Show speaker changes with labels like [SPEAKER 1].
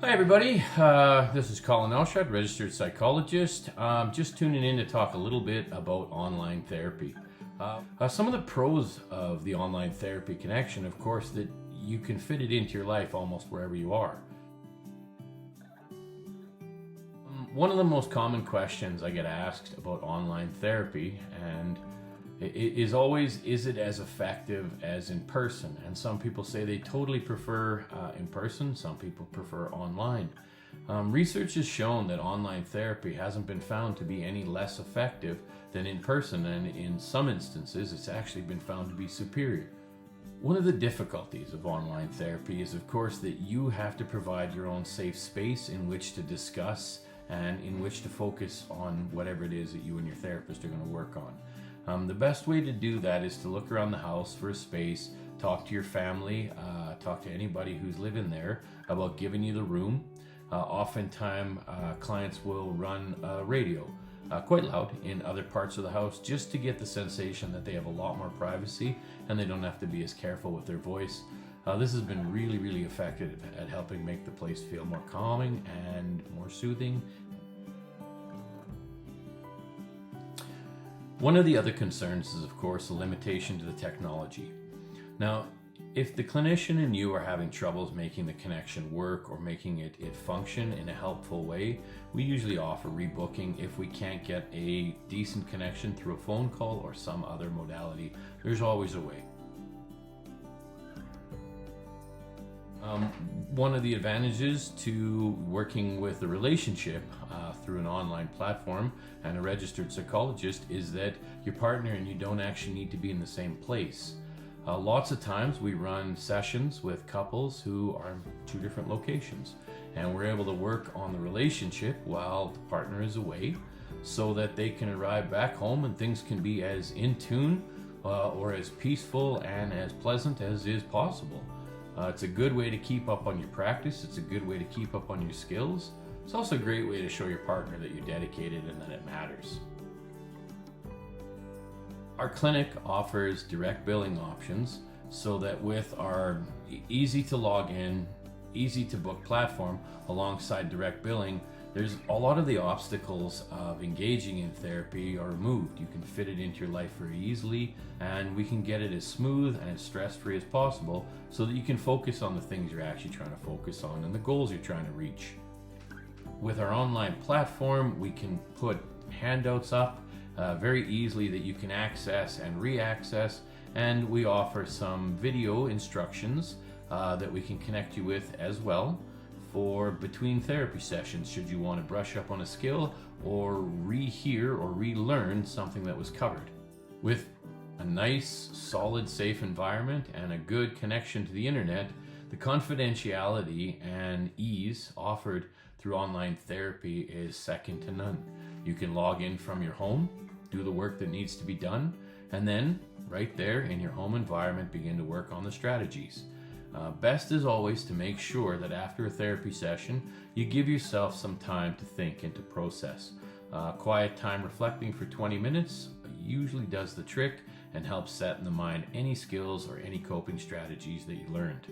[SPEAKER 1] Hi everybody, this is Colin Auschrat, registered psychologist. Just tuning in to talk a little bit about online therapy. Some of the pros of the online therapy connection, of course, that you can fit it into your life almost wherever you are. One of the most common questions I get asked about online therapy and is always, is it as effective as in person? And some people say they totally prefer in person, some people prefer online. Research has shown that online therapy hasn't been found to be any less effective than in person, and in some instances it's actually been found to be superior. One of the difficulties of online therapy is, of course, that you have to provide your own safe space in which to discuss and in which to focus on whatever it is that you and your therapist are going to work on. The best way to do that is to look around the house for a space, talk to your family, talk to anybody who's living there about giving you the room. Oftentimes, clients will run radio quite loud in other parts of the house just to get the sensation that they have a lot more privacy and they don't have to be as careful with their voice. This has been really effective at helping make the place feel more calming and more soothing. One of the other concerns is, of course, the limitation to the technology. Now, if the clinician and you are having troubles making the connection work or making it function in a helpful way, we usually offer rebooking if we can't get a decent connection through a phone call or some other modality. There's always a way. One of the advantages to working with a relationship through an online platform and a registered psychologist is that your partner and you don't actually need to be in the same place. Lots of times we run sessions with couples who are in two different locations, and we're able to work on the relationship while the partner is away so that they can arrive back home and things can be as in tune or as peaceful and as pleasant as is possible. It's a good way to keep up on your practice. It's a good way to keep up on your skills. It's also a great way to show your partner that you're dedicated and that it matters. Our clinic offers direct billing options so that with our easy to log in, easy to book platform alongside direct billing, there's a lot of the obstacles of engaging in therapy are removed. You can fit it into your life very easily, and we can get it as smooth and as stress-free as possible so that you can focus on the things you're actually trying to focus on and the goals you're trying to reach. With our online platform, we can put handouts up very easily that you can access and re-access, and we offer some video instructions that we can connect you with as well for between therapy sessions should you want to brush up on a skill or rehear or relearn something that was covered. With a nice, solid, safe environment and a good connection to the internet, the confidentiality and ease offered through online therapy is second to none. You can log in from your home, do the work that needs to be done, and then right there in your home environment begin to work on the strategies. Best is always to make sure that after a therapy session, you give yourself some time to think and to process. Quiet time reflecting for 20 minutes usually does the trick and helps set in the mind any skills or any coping strategies that you learned.